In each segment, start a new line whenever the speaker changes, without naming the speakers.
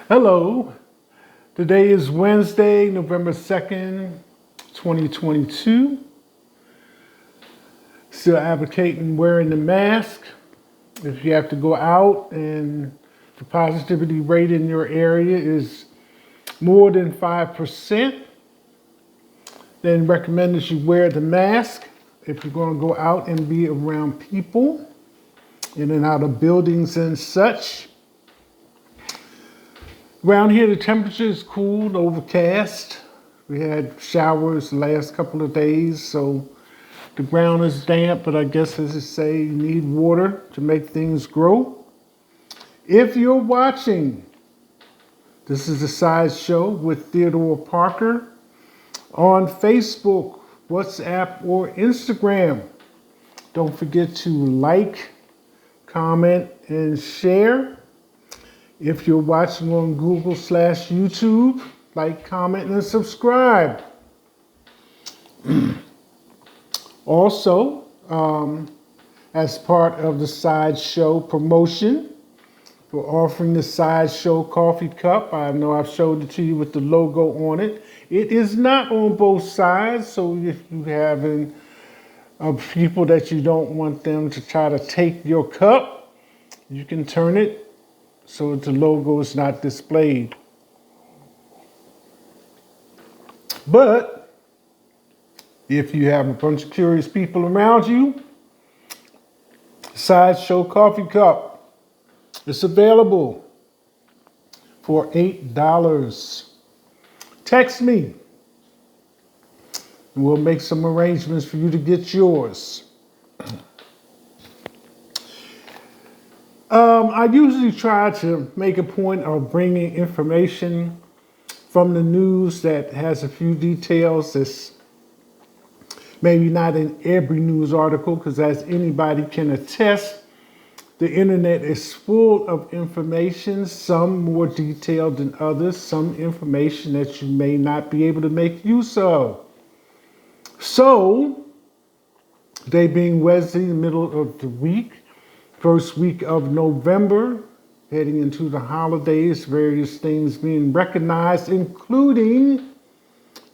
Hello. Today is Wednesday, November 2nd, 2022. Still advocating wearing the mask. If you have to go out and the positivity rate in your area is more than 5%, then recommend that you wear the mask if you're going to go out and be around people, in and out of buildings and such. Around here, the temperature is cool, overcast. We had showers the last couple of days, so the ground is damp, but I guess as they say, you need water to make things grow. If you're watching, this is the Side Show with Theodore Parker on Facebook, WhatsApp, or Instagram. Don't forget to like, comment, and share. If you're watching on Google/YouTube, like, comment, and subscribe. Also, as part of the Sideshow promotion, we're offering the Sideshow coffee cup. I know I've showed it to you with the logo on it. It is not on both sides, so if you have people that you don't want them to try to take your cup, you can turn it so the logo is not displayed. But if you have a bunch of curious people around you, Sideshow Coffee Cup is available for $8. Text me and we'll make some arrangements for you to get yours. I usually try to make a point of bringing information from the news that has a few details that's maybe not in every news article, because as anybody can attest, the internet is full of information, some more detailed than others, some information that you may not be able to make use of. So, today being Wednesday, the middle of the week, first week of November, heading into the holidays, various things being recognized, including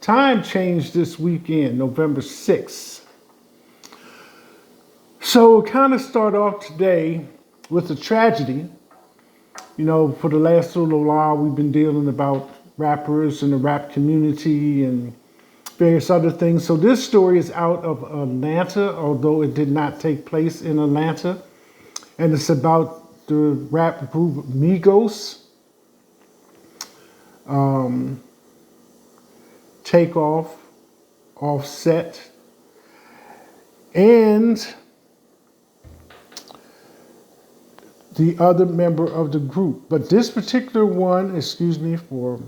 time change this weekend, November 6th. So kind of start off today with a tragedy. You know, for the last little while, we've been dealing about rappers and the rap community and various other things. So this story is out of Atlanta, although it did not take place in Atlanta. And it's about the rap group Migos. Takeoff, Offset, and the other member of the group. But this particular one, excuse me for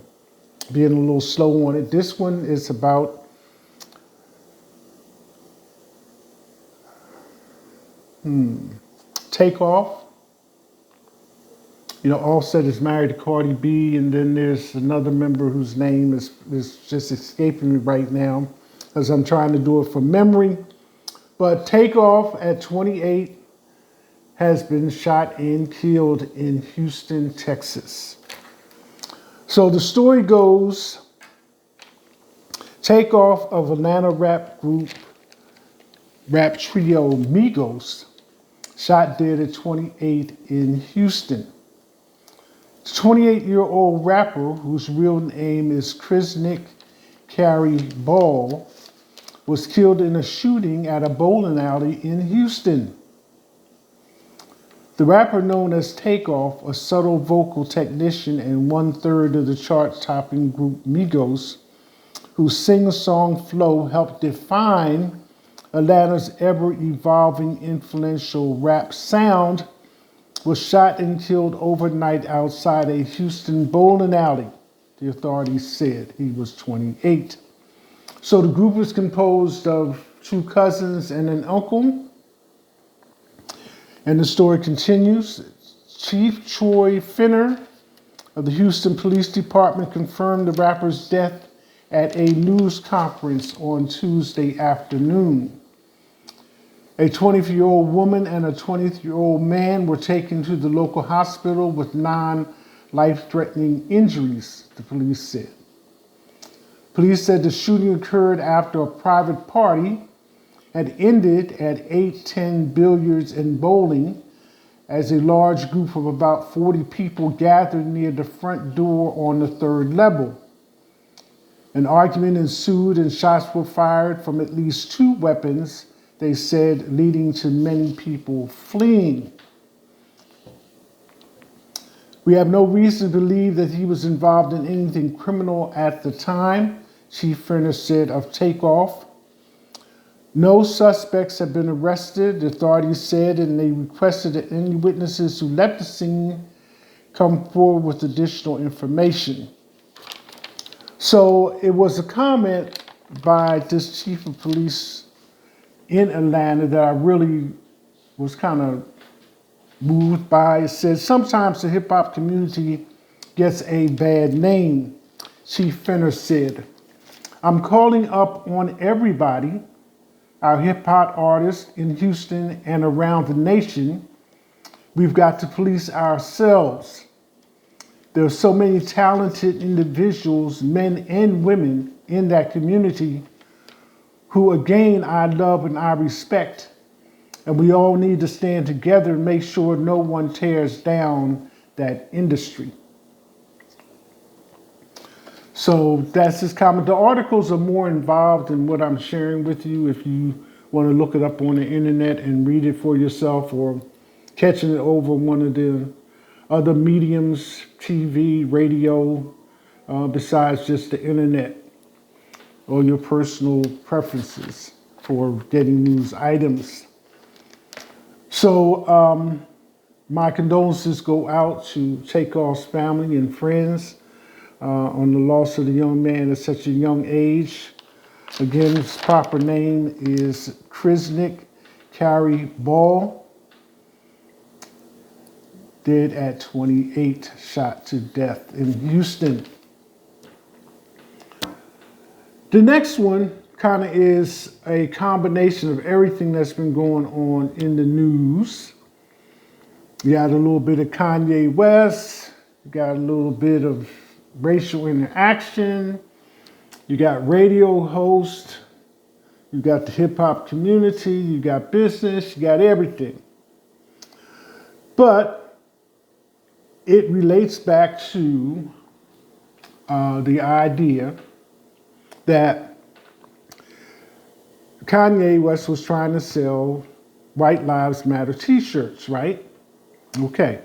being a little slow on it, this one is about Takeoff. You know, Offset is married to Cardi B, and then there's another member whose name is just escaping me right now as I'm trying to do it from memory. But Takeoff, at 28, has been shot and killed in Houston, Texas. So the story goes, Takeoff of Atlanta rap trio Migos, shot dead at 28 in Houston. The 28-year-old rapper, whose real name is Chrisnick Carey Ball, was killed in a shooting at a bowling alley in Houston. The rapper, known as Takeoff, a subtle vocal technician and one-third of the chart-topping group Migos, whose sing-song flow helped define Atlanta's ever-evolving influential rap sound, was shot and killed overnight outside a Houston bowling alley. The authorities said he was 28. So the group is composed of two cousins and an uncle. And the story continues. Chief Troy Finner of the Houston Police Department confirmed the rapper's death at a news conference on Tuesday afternoon. A 20-year-old woman and a 20-year-old man were taken to the local hospital with non life-threatening injuries, the police said. Police said the shooting occurred after a private party had ended at 810 Billiards and Bowling as a large group of about 40 people gathered near the front door on the third level. An argument ensued and shots were fired from at least 2 weapons, they said, leading to many people fleeing. We have no reason to believe that he was involved in anything criminal at the time, Chief Fenner said of Takeoff. No suspects have been arrested, the authorities said, and they requested that any witnesses who left the scene come forward with additional information. So it was a comment by this chief of police in Atlanta that I really was kind of moved by. It said, sometimes the hip hop community gets a bad name, Chief Fenner said. I'm calling up on everybody, our hip hop artists in Houston and around the nation. We've got to police ourselves. There are so many talented individuals, men and women, in that community who, again, I love and I respect. And we all need to stand together and make sure no one tears down that industry. So that's his comment. The articles are more involved in what I'm sharing with you if you want to look it up on the internet and read it for yourself, or catching it over one of the other mediums, TV, radio, besides just the internet, or your personal preferences for getting news items. So my condolences go out to Takeoff's family and friends on the loss of the young man at such a young age. Again, his proper name is Krisnick Carey Ball. Dead at 28, shot to death in Houston. The next one kind of is a combination of everything that's been going on in the news. You got a little bit of Kanye West, you got a little bit of racial interaction, you got radio hosts, you got the hip hop community, you got business, you got everything. But it relates back to the idea that Kanye West was trying to sell White Lives Matter t-shirts, right? Okay.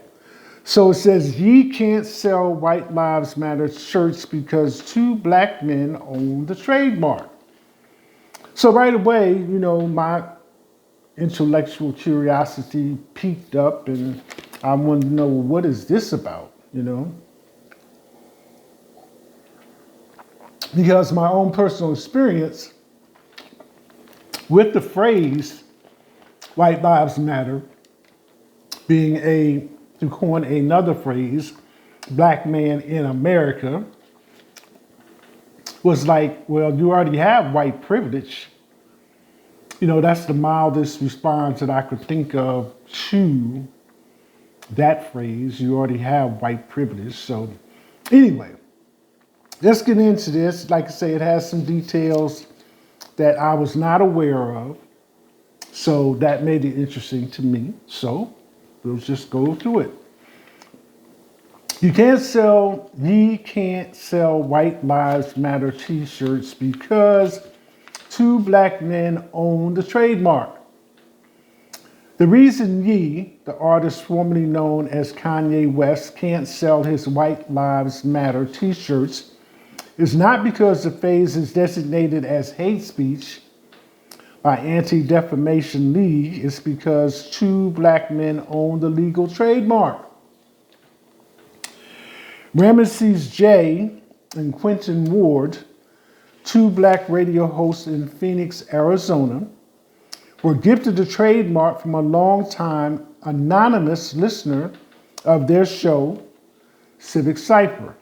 So it says, ye can't sell White Lives Matter shirts because 2 black men own the trademark. So right away, you know, my intellectual curiosity peaked up and I wanted to know, well, what is this about, you know? Because my own personal experience with the phrase White Lives Matter being to coin another phrase, black man in America, was like, well, you already have white privilege. You know, that's the mildest response that I could think of to that phrase. You already have white privilege. So anyway, let's get into this. Like I say, it has some details that I was not aware of. So that made it interesting to me. So we'll just go through it. Ye can't sell White Lives Matter t-shirts because 2 black men own the trademark. The reason Ye, the artist formerly known as Kanye West, can't sell his White Lives Matter t-shirts is not because the phrase is designated as hate speech by Anti-Defamation League. It's because 2 black men own the legal trademark. Ramesses J. and Quentin Ward, 2 black radio hosts in Phoenix, Arizona, were gifted the trademark from a longtime anonymous listener of their show, Civic Cipher.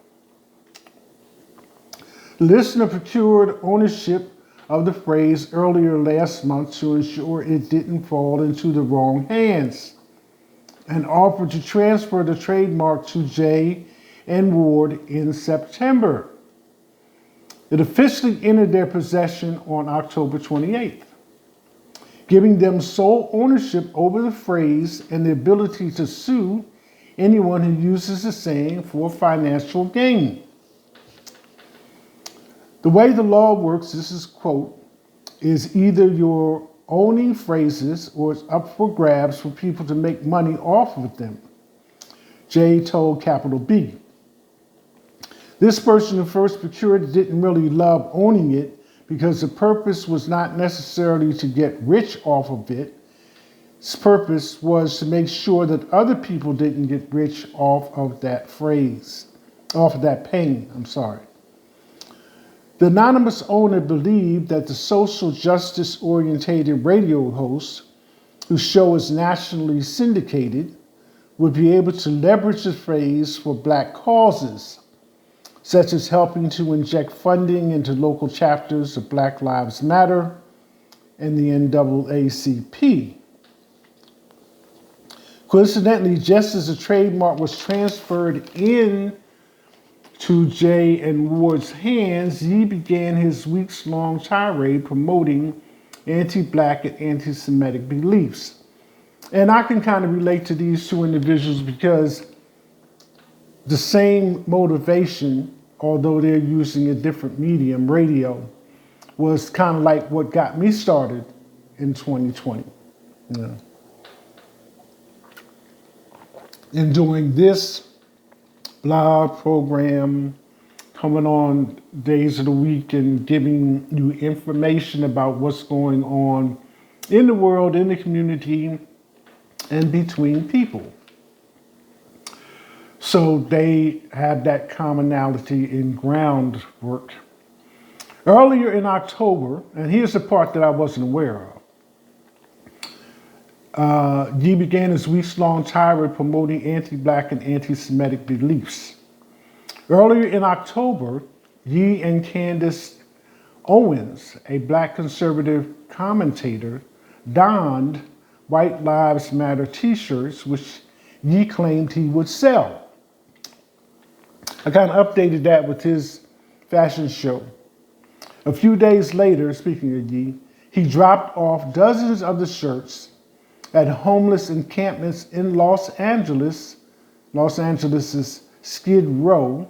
The listener procured ownership of the phrase earlier last month to ensure it didn't fall into the wrong hands, and offered to transfer the trademark to Jay and Ward in September. It officially entered their possession on October 28th, giving them sole ownership over the phrase and the ability to sue anyone who uses the saying for financial gain. The way the law works, this is quote, is either you're owning phrases or it's up for grabs for people to make money off of them, Jay told Capital B. This person who first procured it didn't really love owning it because the purpose was not necessarily to get rich off of it. Its purpose was to make sure that other people didn't get rich off of that phrase, off of that pain, The anonymous owner believed that the social justice-orientated radio host, whose show is nationally syndicated, would be able to leverage the phrase for Black causes, such as helping to inject funding into local chapters of Black Lives Matter and the NAACP. Coincidentally, just as the trademark was transferred in to Jay and Ward's hands, he began his weeks-long tirade promoting anti-Black and anti-Semitic beliefs. And I can kind of relate to these two individuals because the same motivation, although they're using a different medium, radio, was kind of like what got me started in 2020. Yeah. And doing this blog program, coming on days of the week and giving you information about what's going on in the world, in the community, and between people. So they have that commonality in groundwork. Earlier in October, and here's the part that I wasn't aware of, Yee began his weeks-long tirade promoting anti-Black and anti-Semitic beliefs. Earlier in October, Yee and Candace Owens, a Black conservative commentator, donned White Lives Matter t-shirts, which Yee claimed he would sell. I kind of updated that with his fashion show. A few days later, speaking of Yee, he dropped off dozens of the shirts at homeless encampments in Los Angeles, Los Angeles' Skid Row,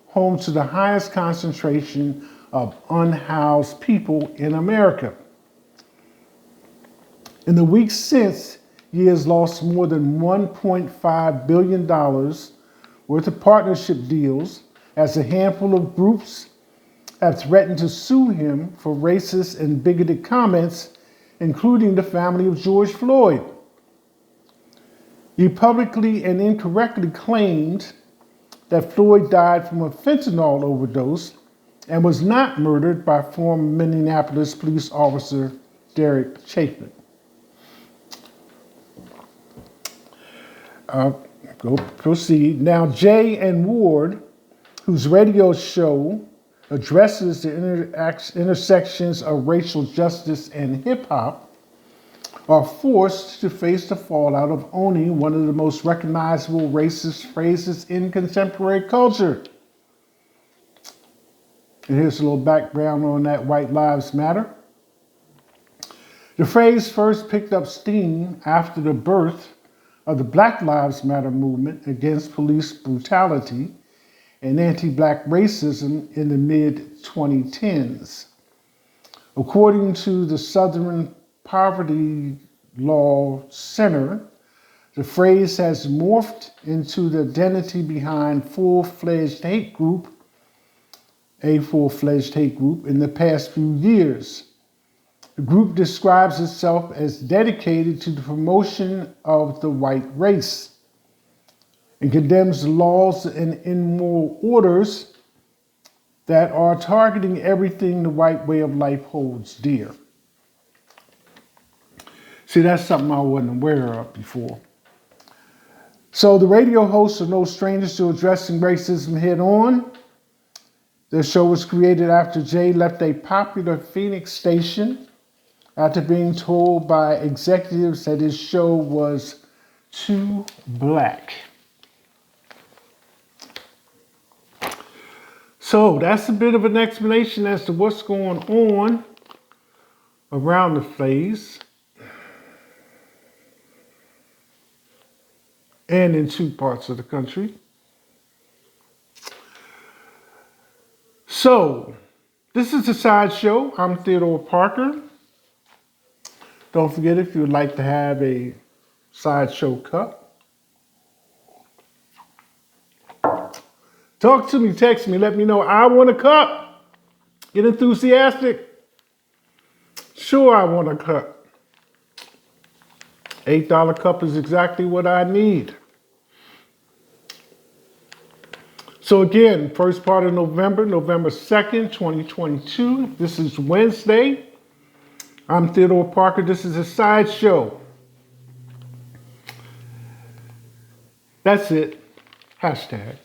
home to the highest concentration of unhoused people in America. In the weeks since, Yee has lost more than $1.5 billion worth of partnership deals as a handful of groups have threatened to sue him for racist and bigoted comments, including the family of George Floyd. He publicly and incorrectly claimed that Floyd died from a fentanyl overdose and was not murdered by former Minneapolis police officer Derek Chapin. Go proceed. Now, Jay and Ward, whose radio show addresses the intersections of racial justice and hip-hop, are forced to face the fallout of owning one of the most recognizable racist phrases in contemporary culture. And here's a little background on that White Lives Matter. The phrase first picked up steam after the birth of the Black Lives Matter movement against police brutality and anti-Black racism in the mid-2010s. According to the Southern Poverty Law Center, the phrase has morphed into the identity behind a full-fledged hate group in the past few years. The group describes itself as dedicated to the promotion of the white race and condemns the laws and immoral orders that are targeting everything the white way of life holds dear. See, that's something I wasn't aware of before. So the radio hosts are no strangers to addressing racism head on. Their show was created after Jay left a popular Phoenix station after being told by executives that his show was too Black. So that's a bit of an explanation as to what's going on around the place and in two parts of the country. So this is the Sideshow. I'm Theodore Parker. Don't forget, if you would like to have a Sideshow cup, talk to me, text me, let me know I want a cup. Get enthusiastic. Sure, I want a cup. $8 cup is exactly what I need. So again, first part of November, November 2nd, 2022. This is Wednesday. I'm Theodore Parker. This is a Sideshow. That's it. Hashtag.